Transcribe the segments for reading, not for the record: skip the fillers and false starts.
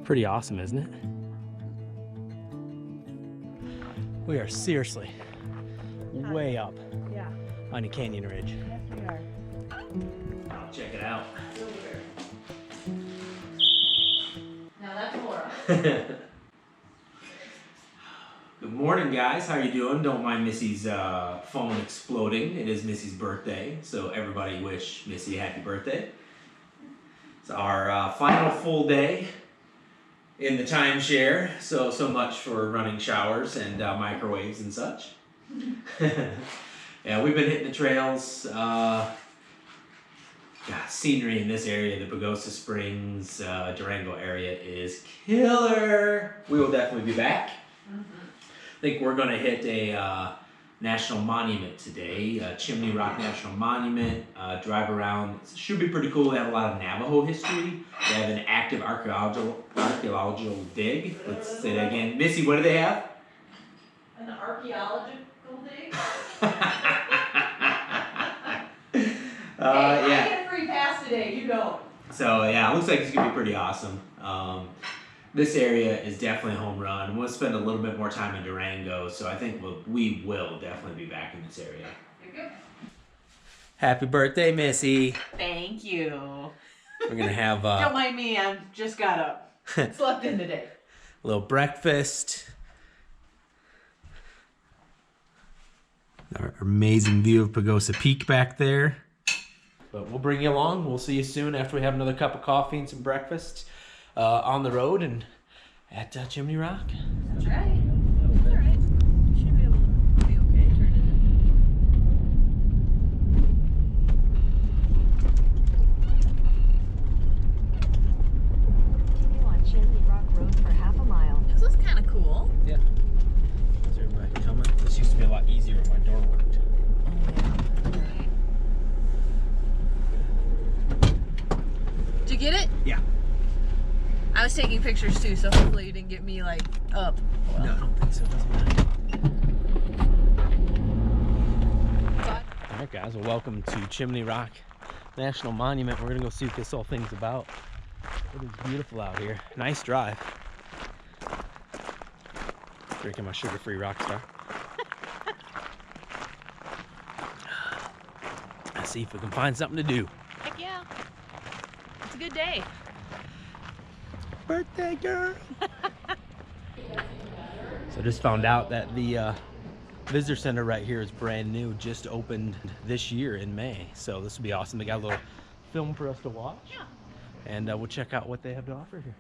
Pretty awesome, isn't it? We are seriously way up on a canyon ridge. Yes, we are. Check it out. Now that's Laura. Good morning, guys. How are you doing? Don't mind Missy's phone exploding. It is Missy's birthday, so everybody wish Missy a happy birthday. It's our final full day in the timeshare, so much for running showers and microwaves and such. Yeah, we've been hitting the trails. Scenery in this area, the Pagosa Springs, Durango area is killer. We will definitely be back. I think we're going to hit a national monument today, Chimney Rock National Monument, drive around. It should be pretty cool. They have a lot of Navajo history. They have an active archaeological dig. Let's say that again. Missy, what do they have? An archaeological dig? Hey, I get a free pass today, you know. So yeah, it looks like it's going to be pretty awesome. This area is definitely a home run. We'll spend a little bit more time in Durango, so I think we will definitely be back in this area. You're good. Happy birthday, Missy. Thank you. We're going to have Don't mind me, I just got up. Slept in today. a little breakfast. Our amazing view of Pagosa Peak back there. But we'll bring you along. We'll see you soon after we have another cup of coffee and some breakfast on the road and at Chimney Rock. That's right. That's all right. You should be able to be okay turning Continue on Chimney Rock Road for half a mile. it. This is kind of cool. Yeah. Is everybody coming? This used to be a lot easier when my door worked. Did you get it? Yeah. I was taking pictures too, so hopefully you didn't get me like up. No, I don't think so. It doesn't matter. All right, guys. Well, welcome to Chimney Rock National Monument. We're going to go see what this whole thing's about. It is beautiful out here. Nice drive. Drinking my sugar-free Rockstar. Let's see if we can find something to do. Heck yeah. It's a good day. Birthday girl. So just found out that the visitor center right here is brand new, just opened this year in May. So this will be awesome. They got a little film for us to watch. Yeah. And we'll check out what they have to offer here.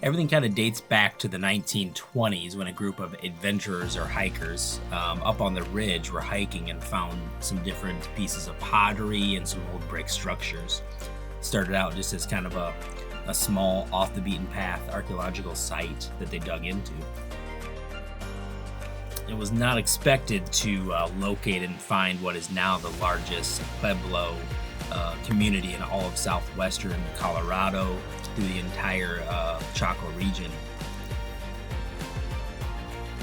Everything kind of dates back to the 1920s when a group of adventurers or hikers up on the ridge were hiking and found some different pieces of pottery and some old brick structures. Started out just as kind of a small off the beaten path archaeological site that they dug into. It was not expected to locate and find what is now the largest Pueblo community in all of southwestern Colorado through the entire Chaco region.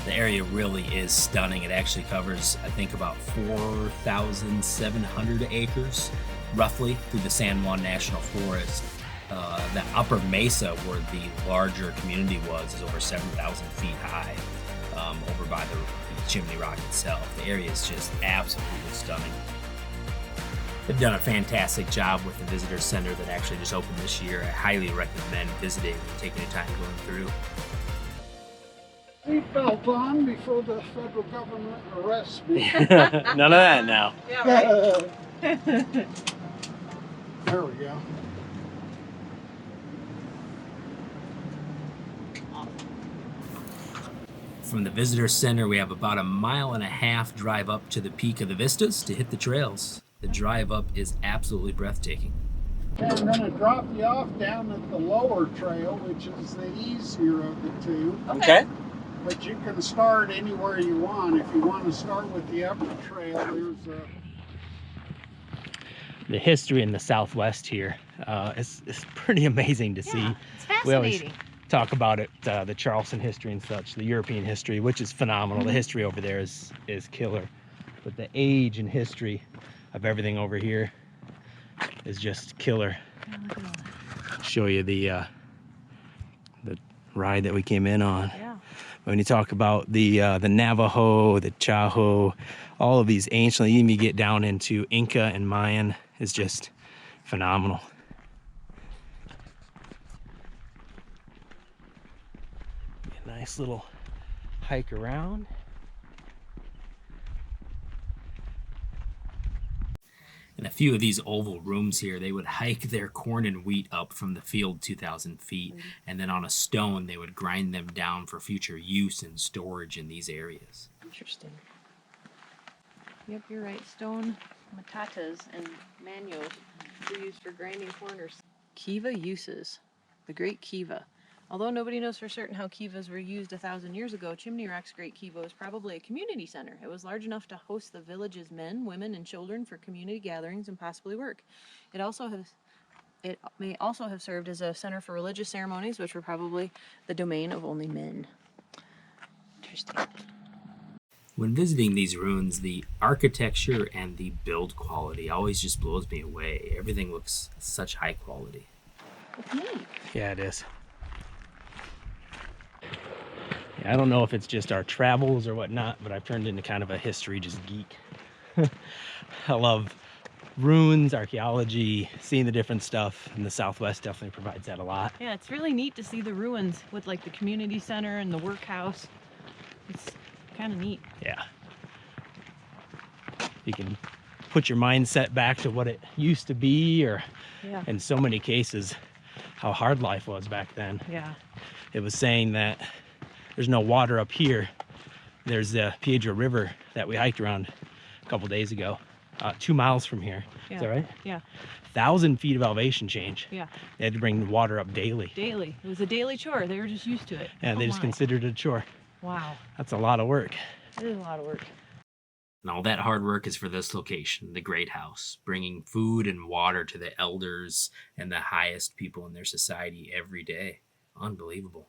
The area really is stunning. It actually covers, I think, about 4,700 acres, roughly, through the San Juan National Forest. The upper mesa where the larger community was is over 7,000 feet high, over by the Chimney Rock itself. The area is just absolutely stunning. They've done a fantastic job with the visitor center that actually just opened this year. I highly recommend visiting and taking your time going through. Seatbelt on before the federal government arrests me. None of that now. Yeah, right. There we go. From the visitor center, we have about a 1.5 mile drive up to the peak of the vistas to hit the trails. The drive up is absolutely breathtaking. And I'm going to drop you off down at the lower trail, which is the easier of the two. Okay. But you can start anywhere you want. If you want to start with the upper trail, there's a... The history in the Southwest here is pretty amazing to see. It's We always fascinating. talk about it, the Charleston history and such, the European history, which is phenomenal. The history over there is killer. But the age and history of everything over here is just killer. Yeah, look at all that. Show you the ride that we came in on. Yeah. When you talk about the Navajo, the Chaho, all of these ancient, even you get down into Inca and Mayan, is just phenomenal. A nice little hike around. In a few of these oval rooms here, they would hike their corn and wheat up from the field 2,000 feet, and then on a stone, they would grind them down for future use and storage in these areas. Interesting. Yep, you're right. Stone matatas and manios were used for grinding corners. Kiva uses. The Great Kiva. Although nobody knows for certain how kivas were used 1,000 years ago, Chimney Rock's Great Kiva was probably a community center. It was large enough to host the village's men, women, and children for community gatherings and possibly work. It may also have served as a center for religious ceremonies, which were probably the domain of only men. Interesting. When visiting these ruins, the architecture and the build quality always just blows me away. Everything looks such high quality. It's neat. Yeah, it is. I don't know if it's just our travels or whatnot, but I've turned into kind of a history just geek. I love ruins, archaeology, seeing the different stuff, and the Southwest definitely provides that a lot. Yeah, it's really neat to see the ruins with like the community center and the workhouse. It's kind of neat. Yeah. You can put your mindset back to what it used to be, or Yeah. in so many cases, how hard life was back then. Yeah. It was saying that there's no water up here. There's the Piedra River that we hiked around a couple days ago, 2 miles from here. Yeah. Is that right? Yeah. 1,000 feet of elevation change. Yeah. They had to bring the water up daily. Daily. It was a daily chore. They were just used to it. And they just considered it a chore. Wow. That's a lot of work. It is a lot of work. And all that hard work is for this location, the Great House, bringing food and water to the elders and the highest people in their society every day. Unbelievable.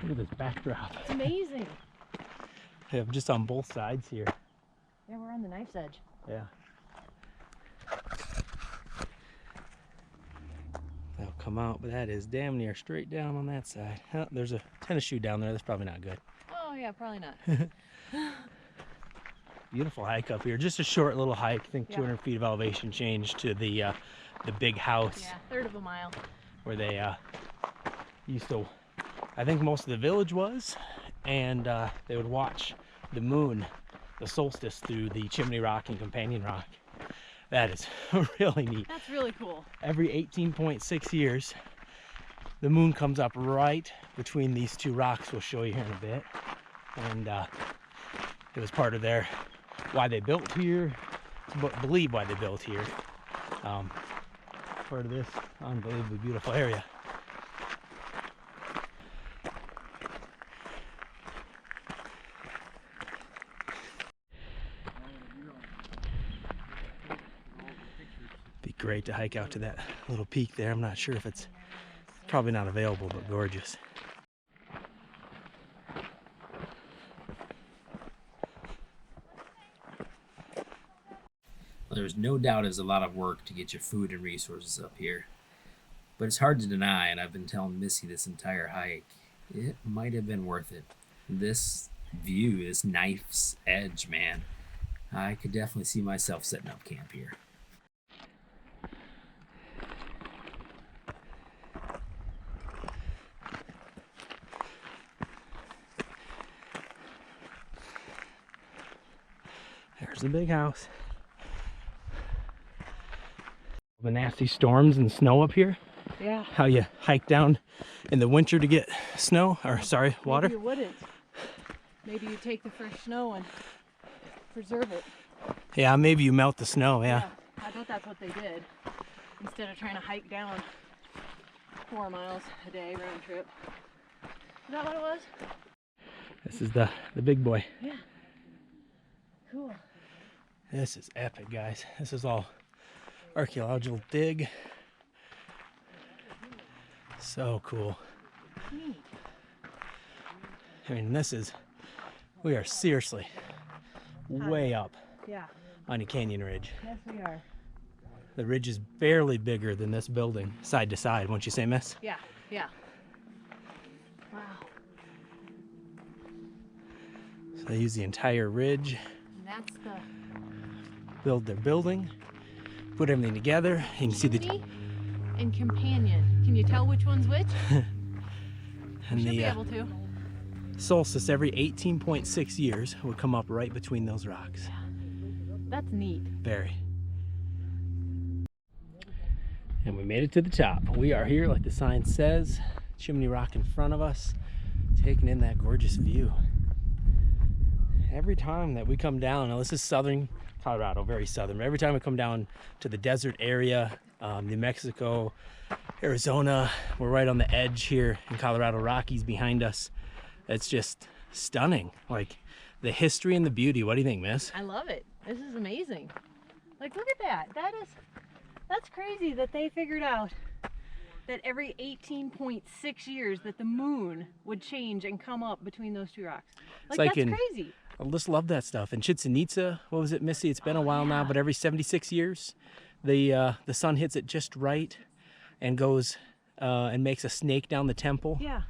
Look at this backdrop. It's amazing. Yeah, just on both sides here. Yeah, we're on the knife's edge. Yeah. They'll come out, but that is damn near straight down on that side. Oh, there's a tennis shoe down there. That's probably not good. Oh, yeah, probably not. Beautiful hike up here. Just a short little hike. I think Yeah. 200 feet of elevation change to the big house. Yeah, third of a mile. Where they used to, I think most of the village was, and they would watch the moon, the solstice, through the Chimney Rock and Companion Rock. That is really neat. That's really cool. Every 18.6 years, the moon comes up right between these two rocks. We'll show you here in a bit. And it was part of their, why they built here, believe why they built here. Part of this unbelievably beautiful area. Be great to hike out to that little peak there. I'm not sure if it's probably not available, but gorgeous. There's no doubt it's a lot of work to get your food and resources up here. But it's hard to deny, and I've been telling Missy this entire hike, it might have been worth it. This view, this knife's edge, man. I could definitely see myself setting up camp here. There's the big house. The nasty storms and snow up here. Yeah. How you hike down in the winter to get snow, or sorry, water. Maybe you wouldn't. Maybe you take the fresh snow and preserve it. Yeah, maybe you melt the snow, yeah. I bet that's what they did. Instead of trying to hike down 4 miles a day round trip. Is that what it was? This is the big boy. Yeah. Cool. This is epic, guys. This is all archaeological dig. So cool. Neat. I mean, we are seriously way up Yeah. on a canyon ridge. Yes, we are. The ridge is barely bigger than this building, side to side, won't you say, Miss? Yeah, yeah. Wow. So they use the entire ridge, And that's the build their building, put everything together. You can see the Chimney and Companion. Can you tell which one's which? and Should be the able to. solstice every 18.6 years would come up right between those rocks. That's neat. Very. And we made it to the top. We are here, like the sign says, Chimney Rock in front of us, taking in that gorgeous view. Every time that we come down, now this is southern Colorado, very southern, but every time we come down to the desert area, New Mexico, Arizona, we're right on the edge here in Colorado Rockies behind us. It's just stunning. Like the history and the beauty. What do you think, Miss? I love it. This is amazing. Like, look at that. That's crazy that they figured out that every 18.6 years that the moon would change and come up between those two rocks. Like that's crazy. I just love that stuff. In Chichen Itza, what was it, Missy? It's been a while now, but every 76 years, the sun hits it just right and goes and makes a snake down the temple. Yeah.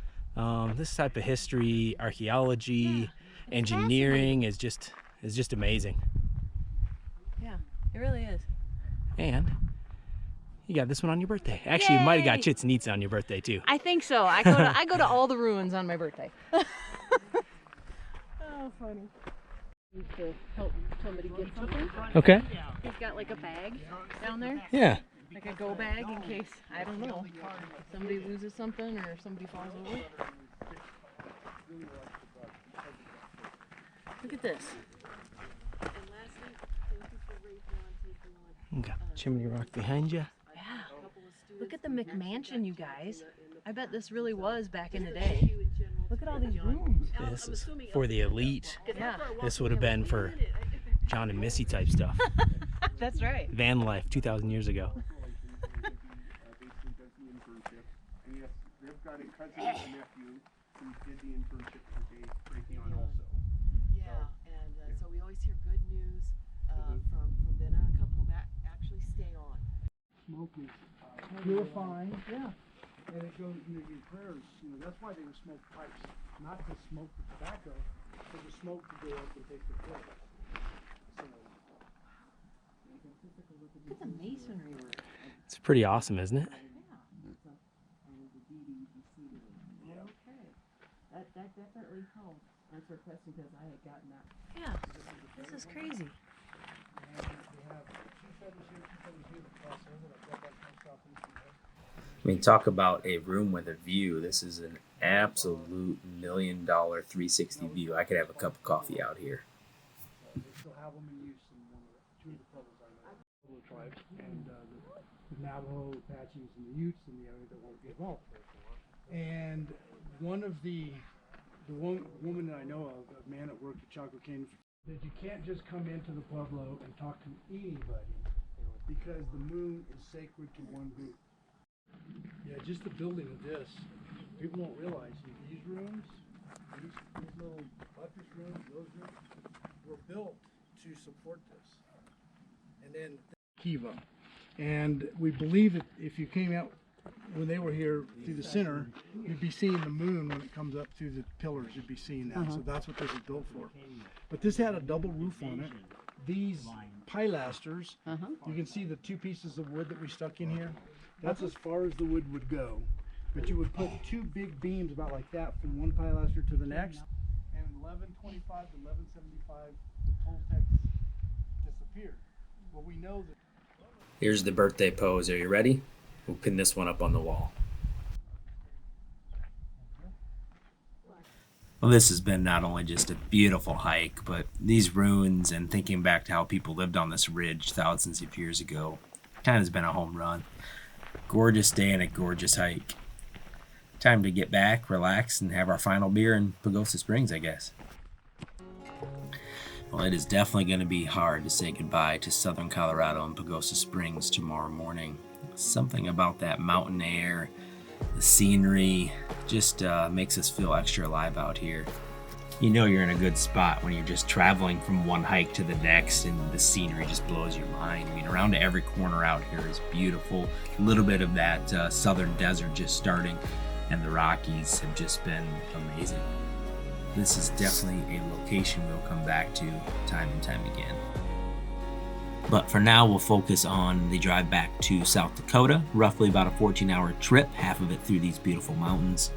This type of history, archaeology, engineering is just amazing. Yeah, it really is. And you got this one on your birthday. Actually, you might have got Chichen Itza on your birthday too. I think so. I go to all the ruins on my birthday. Oh, funny. Need to help somebody get something. Okay. He's got like a bag down there. Yeah. Like a go bag in case, I don't know, somebody loses something or somebody falls over. Look at this. And lastly, thank you for taking on. You got Chimney Rock behind you. Yeah. Look at the McMansion, you guys. I bet this really was back in the day. Look at all these rooms. This is for the elite. Yeah. This would have been for John and Missy type stuff. That's right. Van life 2,000 years ago. They've got a cousin and a nephew who did the internship for Raytheon also. Yeah, and so we always hear good news from them, and a couple that actually stay on. Smoke is purifying. Yeah. And it goes, your prayers, that's why they would smoke pipes, not to smoke the tobacco, but the smoke to go up and take the prayers. Look at the masonry work. It's pretty awesome, isn't it? Okay. That definitely helped answer a question because I had gotten that. Yeah, this is crazy. I mean, talk about a room with a view. This is an absolute $1 million 360 view. I could have a cup of coffee out here. They still have them in use in two of the pueblos I know. Tribes and the Navajo, Apaches, and the Utes in the area that won't be involved. And one of the woman that I know of, a man that worked at Chaco Canyon, that you can't just come into the pueblo and talk to anybody because the moon is sacred to one group. Yeah, just the building of this, people don't realize these rooms, these little buttress rooms, those rooms, were built to support this. And then Kiva. And we believe that if you came out when they were here through the center, you'd be seeing the moon when it comes up through the pillars, you'd be seeing that. So that's what this is built for. But this had a double roof on it. These pilasters, you can see the two pieces of wood that we stuck in here. That's as far as the wood would go. But you would put two big beams about like that from one pilaster to the next. And 1125 to 1175, the Toltecs disappeared. Well, we know that. Here's the birthday pose. Are you ready? We'll pin this one up on the wall. Well, this has been not only just a beautiful hike, but these ruins and thinking back to how people lived on this ridge thousands of years ago kind of has been a home run. Gorgeous day and a gorgeous hike. Time to get back, relax, and have our final beer in Pagosa Springs, I guess. Well, it is definitely going to be hard to say goodbye to southern Colorado and Pagosa Springs tomorrow morning. Something about that mountain air, the scenery, just makes us feel extra alive out here. You know you're in a good spot when you're just traveling from one hike to the next and the scenery just blows your mind. I mean, around every corner out here is beautiful. A little bit of that southern desert just starting, and the Rockies have just been amazing. This is definitely a location we'll come back to time and time again. But for now, we'll focus on the drive back to South Dakota, roughly about a 14-hour trip, half of it through these beautiful mountains,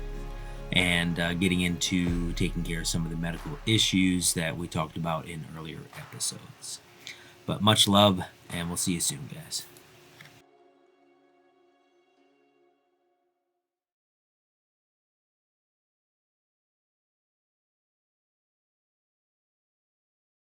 and getting into taking care of some of the medical issues that we talked about in earlier episodes. But much love, and we'll see you soon, guys.